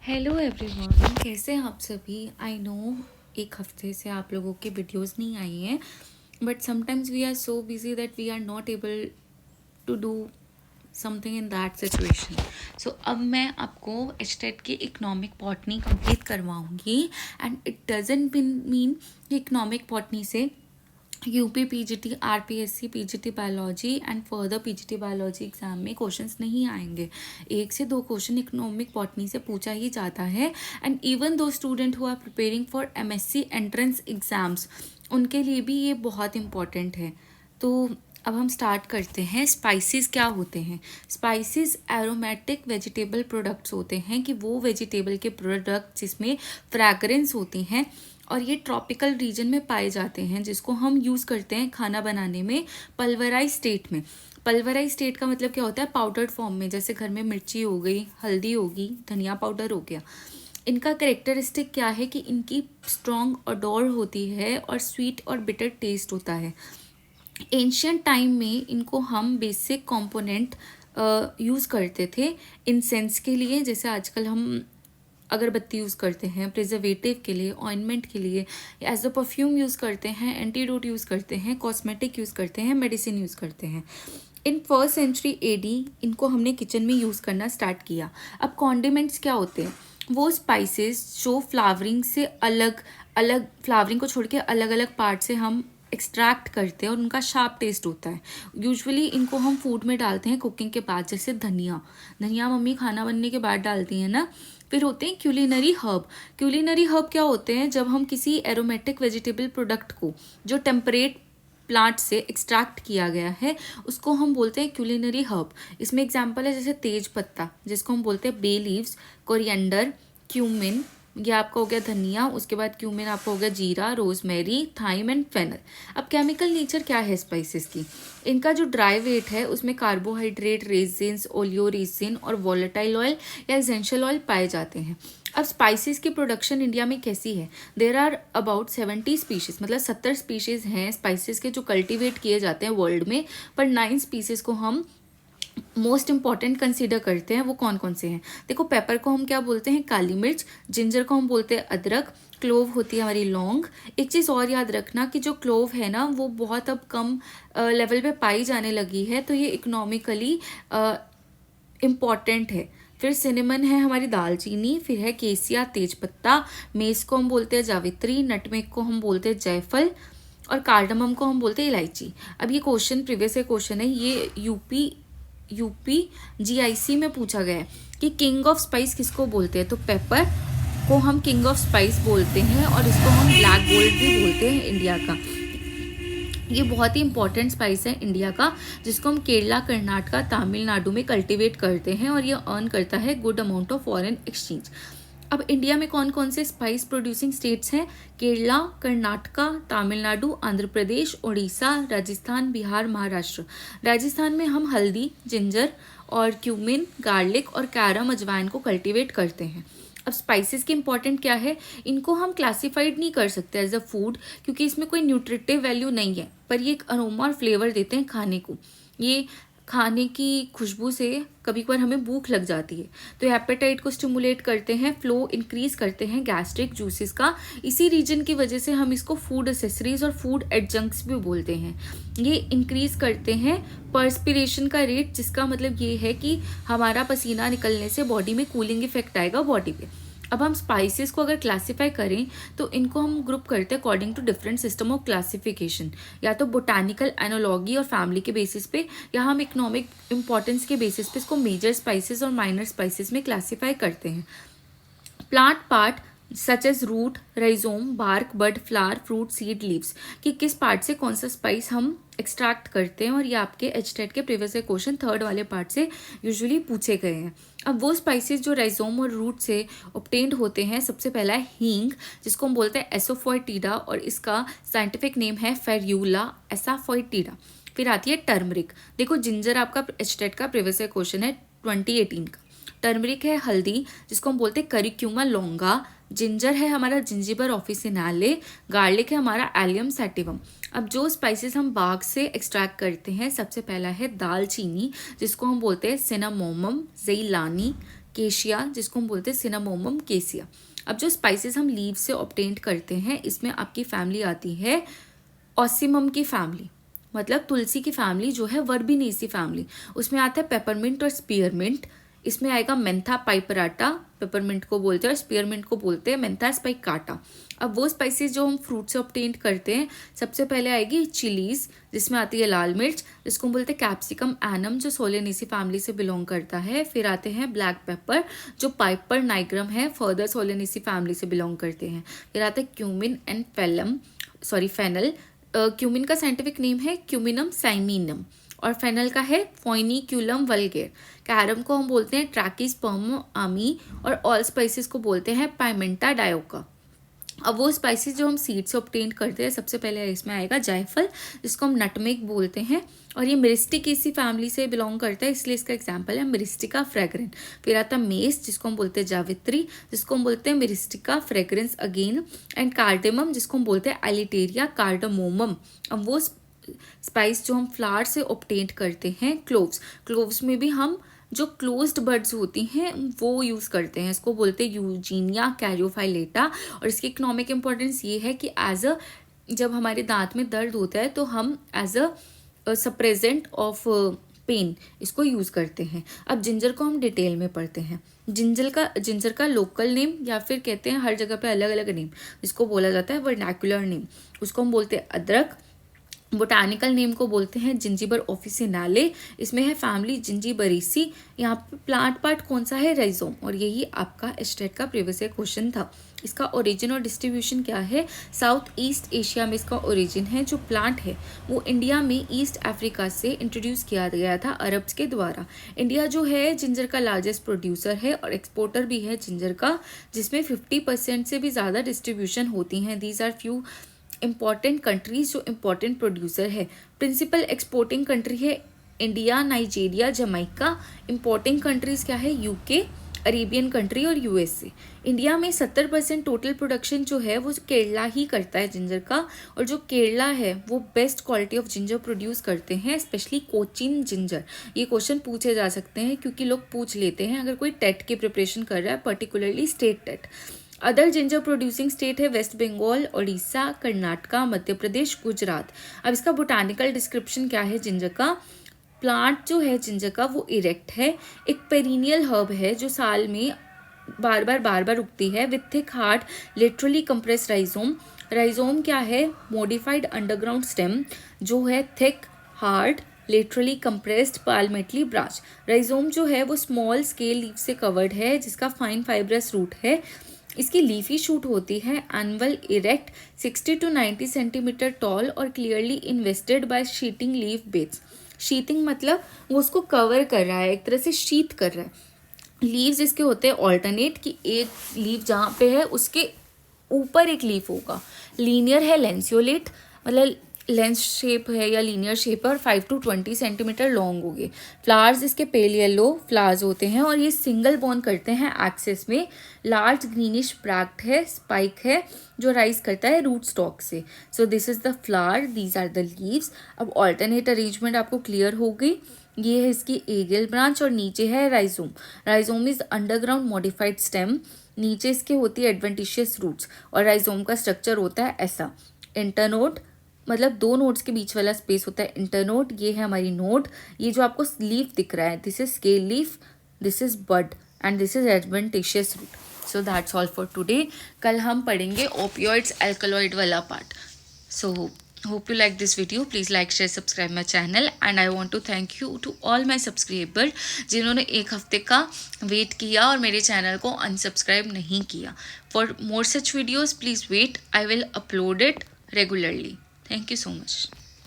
Hello everyone, कैसे हैं आप सभी। आई नो एक हफ्ते से आप लोगों की वीडियोस नहीं आई हैं, but sometimes we are so busy that we are not able to do something in that situation. So अब मैं आपको एचटेट की इकोनॉमिक बॉटनी कंप्लीट करवाऊंगी। एंड इट डजेंट मीन कि इकोनॉमिक बॉटनी से UP PGT RPSC PGT biology and further PGT biology exam में questions नहीं आएंगे। 1 से 2 क्वेश्चन इकोनॉमिक बॉटनी से पूछा ही जाता है। And even though student who are preparing for MSc entrance exams, उनके लिए भी ये बहुत इंपॉर्टेंट है। तो अब हम स्टार्ट करते हैं। स्पाइसेस क्या होते हैं? स्पाइसेस एरोमेटिक वेजिटेबल प्रोडक्ट्स होते हैं, कि वो वेजिटेबल के प्रोडक्ट जिसमें फ्रैग्रेंस होती हैं, और ये ट्रॉपिकल रीजन में पाए जाते हैं, जिसको हम यूज़ करते हैं खाना बनाने में पल्वराइज स्टेट में। पल्वराइज स्टेट का मतलब क्या होता है? पाउडर्ड फॉर्म में। जैसे घर में मिर्ची हो गई, हल्दी होगी, धनिया पाउडर हो गया। इनका करेक्टरिस्टिक क्या है कि इनकी स्ट्रॉन्ग ओडोर होती है और स्वीट और बिटर टेस्ट होता है। एंशियंट टाइम में इनको हम बेसिक कंपोनेंट यूज़ करते थे इंसेंस के लिए। जैसे आजकल हम अगरबत्ती यूज़ करते हैं, प्रिजर्वेटिव के लिए, ऑइंटमेंट के लिए, एज अ परफ्यूम यूज़ करते हैं, एंटीडोट यूज़ करते हैं, कॉस्मेटिक यूज़ करते हैं, मेडिसिन यूज़ करते हैं। इन 1st सेंचुरी एडी इनको हमने किचन में यूज़ करना स्टार्ट किया। अब कॉन्डिमेंट्स क्या होते हैं? वो स्पाइसेस जो फ्लावरिंग से अलग अलग, फ्लावरिंग को छोड़ के अलग अलग पार्ट से हम एक्सट्रैक्ट करते हैं और उनका शार्प टेस्ट होता है। यूजुअली इनको हम फूड में डालते हैं कुकिंग के बाद। जैसे धनिया, धनिया मम्मी खाना बनने के बाद डालती हैं ना। फिर होते हैं क्यूलिनरी हर्ब। क्यूलिनरी हर्ब क्या होते हैं? जब हम किसी एरोमेटिक वेजिटेबल प्रोडक्ट को जो टेम्परेट प्लांट से एक्सट्रैक्ट किया गया है, उसको हम बोलते हैं क्यूलिनरी हर्ब। इसमें एग्जांपल है जैसे तेज पत्ता, जिसको हम बोलते हैं बे लीव्स, कोरिएंडर, क्यूमिन, ये आपका हो गया धनिया। उसके बाद क्यूमिन आपका हो गया जीरा, रोजमेरी, थाइम एंड फेनल। अब केमिकल नेचर क्या है स्पाइसेस की? इनका जो ड्राई वेट है उसमें कार्बोहाइड्रेट, रेजिन्स, ओलियोरेसिन और वॉलेटाइल ऑयल या एसेंशियल ऑयल पाए जाते हैं। अब स्पाइसेस की प्रोडक्शन इंडिया में कैसी है? देर आर अबाउट 70 स्पीशीज, मतलब 70 स्पीशीज हैं स्पाइसेस के जो कल्टीवेट किए जाते हैं वर्ल्ड में। पर 9 स्पीसीज को हम मोस्ट इंपॉर्टेंट कंसीडर करते हैं। वो कौन कौन से हैं? देखो, पेपर को हम क्या बोलते हैं? काली मिर्च। जिंजर को हम बोलते हैं अदरक। क्लोव होती है हमारी लौंग। एक चीज़ और याद रखना कि जो क्लोव है ना, वो बहुत अब कम लेवल पे पाई जाने लगी है, तो ये इकोनॉमिकली इम्पॉर्टेंट है। फिर सिनेमन है हमारी दालचीनी। फिर है केसिया, तेजपत्ता। मेस को हम बोलते हैं जावित्री। नटमेग को हम बोलते हैं जायफल। और कार्डमम को हम बोलते हैं इलायची। अब ये क्वेश्चन प्रीवियस क्वेश्चन है, ये यूपी जीआईसी में पूछा गया है कि किंग ऑफ स्पाइस किसको बोलते हैं? तो पेपर को हम किंग ऑफ स्पाइस बोलते हैं, और इसको हम ब्लैक गोल्ड भी बोलते हैं इंडिया का। ये बहुत ही इंपॉर्टेंट स्पाइस है इंडिया का, जिसको हम केरला, कर्नाटका, तमिलनाडु में कल्टीवेट करते हैं, और ये अर्न करता है good amount of foreign exchange. अब इंडिया में कौन कौन से स्पाइस प्रोड्यूसिंग स्टेट्स हैं? केरला, कर्नाटका, तमिलनाडु, आंध्र प्रदेश, उड़ीसा, राजस्थान, बिहार, महाराष्ट्र। राजस्थान में हम हल्दी, जिंजर और क्यूमिन, गार्लिक और कैरम अजवाइन को कल्टीवेट करते हैं। अब स्पाइसेस की इंपॉर्टेंट क्या है? इनको हम क्लासिफाइड नहीं कर सकते एज अ फूड, क्योंकि इसमें कोई न्यूट्रिटिव वैल्यू नहीं है, पर ये एक अरोमा और फ्लेवर देते हैं खाने को। ये खाने की खुशबू से कभी कभार हमें भूख लग जाती है, तो एपेटाइट को स्टिमुलेट करते हैं, फ्लो इंक्रीज करते हैं गैस्ट्रिक जूसेस का। इसी रीजन की वजह से हम इसको फूड एसेसरीज और फूड एडजंक्ट्स भी बोलते हैं। ये इंक्रीज करते हैं पर्सपिरेशन का रेट, जिसका मतलब ये है कि हमारा पसीना निकलने से बॉडी में कूलिंग इफेक्ट आएगा बॉडी पे। अब हम स्पाइसेस को अगर क्लासीफाई करें तो इनको हम ग्रुप करते हैं according to different system of classification, या तो बोटानिकल, एनोलॉगी और फैमिली के बेसिस पे, या हम इकोनॉमिक इंपॉर्टेंस के बेसिस पे इसको मेजर स्पाइसेस और माइनर स्पाइसेस में क्लासीफाई करते हैं। Plant part such as root, rhizome, bark, bud, flower, fruit, seed, leaves, कि किस पार्ट से कौन सा स्पाइस हम एक्सट्रैक्ट करते हैं। और ये आपके एचटेट के प्रीवियस क्वेश्चन 3rd वाले पार्ट से यूजुअली पूछे गए हैं। अब वो स्पाइसेस जो राइजोम और रूट से ऑब्टेन्ड होते हैं, सबसे पहला है हींग, जिसको हम बोलते हैं एसोफोइटिडा, और इसका साइंटिफिक नेम है फेर्यूला एसाफोइटिडा। फिर आती है टर्मरिक। देखो, जिंजर आपका एचटेट का प्रीवियस क्वेश्चन है 2018 का। टर्मरिक है हल्दी, जिसको हम बोलते हैं करिक्यूमा लॉन्गा। जिंजर है हमारा जिंजिबर ऑफिसिनाले। गार्लिक है हमारा एलियम सैटिवम। अब जो स्पाइसेस हम बाग से एक्सट्रैक्ट करते हैं, सबसे पहला है दालचीनी, जिसको हम बोलते हैं सिनामोमम, ज़ेइलानी, केशिया जिसको हम बोलते हैं सिनामोमम केसिया। अब जो स्पाइसेस हम लीव से ऑब्टेन करते हैं, इसमें आपकी फैमिली आती है ऑसिमम की फैमिली, मतलब तुलसी की फैमिली जो है वर्बिनेसी फैमिली। उसमें आता है पेपरमिंट और स्पीयरमिंट। इसमें आएगा मेंथा पाइपराटा, पेपरमिंट को बोलते हैं और स्पीयरमिंट को बोलते हैं मेंथा स्पाइकाटा। अब वो स्पाइसेस जो हम फ्रूट से ऑब्टेन करते हैं, सबसे पहले आएगी चिलीज जिसमें आती है लाल मिर्च जिसको हम बोलते हैं कैप्सिकम एनम जो सोलेनेसी फैमिली से बिलोंग करता है। फिर आते हैं ब्लैक पेपर जो पाइपर नाइग्रम है, फर्दर सोलेनेसी फैमिली से बिलोंग करते हैं। फिर आता है क्यूमिन एंड फेनल। क्यूमिन का साइंटिफिक नेम है क्यूमिनम साइमिनम और फेनल का है फोइनिक्यूलम वल्गेर। कैरम को हम बोलते हैं ट्रैकिस्पर्म आमी और ऑल स्पाइसेस को बोलते हैं पाइमेंटा डायोका। अब वो स्पाइसेस जो हम सीड से ऑब्टेन करते हैं, सबसे पहले इसमें आएगा जायफल जिसको हम नटमेग बोलते हैं और ये मिरिस्टिकेसी फैमिली से बिलोंग करता है, इसलिए इसका एग्जांपल है मिरिस्टिका फ्रेग्रेंट। फिर आता है मेस जिसको हम बोलते हैं जावित्री जिसको हम बोलते हैं Myristica fragrans again, and cardamom जिसको हम बोलते हैं एलिटेरिया कार्डामोमम। अब वो स्पाइस जो हम फ्लावर से ऑब्टेन करते हैं, क्लोव्स में भी हम जो क्लोज्ड बड्स होती हैं वो यूज़ करते हैं, इसको बोलते हैं यूजीनिया कैरियोफाइलेटा। और इसकी इकोनॉमिक इम्पोर्टेंस ये है कि जब हमारे दांत में दर्द होता है तो हम एज अ सप्रेजेंट ऑफ पेन इसको यूज़ करते हैं। अब जिंजर को हम डिटेल में पढ़ते हैं। जिंजर का लोकल नेम या फिर कहते हैं हर जगह पे अलग अलग नेम जिसको बोला जाता है वर्नैकुलर नेम, उसको हम बोलते हैं अदरक। बोटानिकल नेम को बोलते हैं जिंजीबर ऑफिसिनाले, इसमें है फैमिली जिंजीबरेसी। यहाँ पे प्लांट पार्ट कौन सा है, राइजोम, और यही आपका स्टेट का प्रीवियस ईयर क्वेश्चन था। इसका ओरिजिन और डिस्ट्रीब्यूशन क्या है, साउथ ईस्ट एशिया में इसका ओरिजिन है। जो प्लांट है वो इंडिया में ईस्ट अफ्रीका से इंट्रोड्यूस किया गया था अरब्स के द्वारा। इंडिया जो है जिंजर का लार्जेस्ट प्रोड्यूसर है और एक्सपोर्टर भी है जिंजर का, जिसमें 50% से भी ज़्यादा डिस्ट्रीब्यूशन होती हैं। These are few important countries जो इम्पॉर्टेंट प्रोड्यूसर है। प्रिंसिपल एक्सपोर्टिंग कंट्री है India, Nigeria, Jamaica. Importing countries क्या है, यूके, अरेबियन कंट्री और यूएसए। इंडिया में 70% टोटल प्रोडक्शन जो है वो केरला ही करता है जिंजर का, और जो केरला है वो best quality of ginger produce करते हैं, स्पेशली कोचिन जिंजर। ये क्वेश्चन पूछे जा सकते हैं क्योंकि लोग पूछ लेते हैं अगर कोई टेट की प्रिपरेशन कर रहा है, पर्टिकुलरली स्टेट टेट। अदर जिंजर प्रोड्यूसिंग स्टेट है वेस्ट बंगाल, उड़ीसा, कर्नाटका, मध्य प्रदेश, गुजरात। अब इसका बोटानिकल डिस्क्रिप्शन क्या है जिंजर का, प्लांट जो है जिंजर का वो इरेक्ट है, एक पेरिनियल हर्ब है जो साल में बार बार उगती है, with thick hard literally compress rhizome. Rhizome क्या है, मॉडिफाइड अंडरग्राउंड स्टेम जो है thick hard laterally compressed palmately branch. Rhizome जो है वो स्मॉल स्केल लीफ से कवर्ड है जिसका फाइन फाइब्रस रूट है। इसकी लीफी शूट होती है annual erect 60 to 90 centimetre tall और clearly invested by sheeting leaf beds. Sheeting मतलब वो उसको कवर कर रहा है, एक तरह से शीट कर रहा है। लीव्स इसके होते हैं ऑल्टरनेट कि एक लीफ जहाँ पे है उसके ऊपर एक लीफ होगा। लीनियर है लेंसियोलेट, मतलब लेंस शेप है या लीनियर शेप है और 5 to 20 सेंटीमीटर लॉन्ग होगी। फ्लावर्स इसके पेल येलो फ्लावर्स होते हैं और ये सिंगल बॉर्न करते हैं एक्सेस में। लार्ज ग्रीनिश ब्रैक्ट है, स्पाइक है जो राइज करता है रूट स्टॉक से। So this is the flower, these are the leaves. अब ऑल्टरनेट अरेंजमेंट आपको क्लियर हो गई। ये है इसकी एरियल ब्रांच और नीचे है rhizome. Rhizome is underground modified stem, नीचे इसके होती है एडवेंटिशियस रूट्स और राइजोम का स्ट्रक्चर होता है ऐसा। इंटरनोड मतलब दो नोड्स के बीच वाला स्पेस होता है इंटरनोड। ये है हमारी नोड। ये जो आपको लीफ दिख रहा है this is scale leaf, this is bud and this is adventitious root. So that's all for today. कल हम पढ़ेंगे ओपियोइड्स एल्कलॉइड वाला part. So hope you like this video. Please like, share, subscribe my channel and I want to thank you to all my subscriber जिन्होंने एक हफ्ते का wait किया और मेरे चैनल को अनसब्सक्राइब नहीं किया. For more such videos please wait, I will upload it regularly. Thank you so much.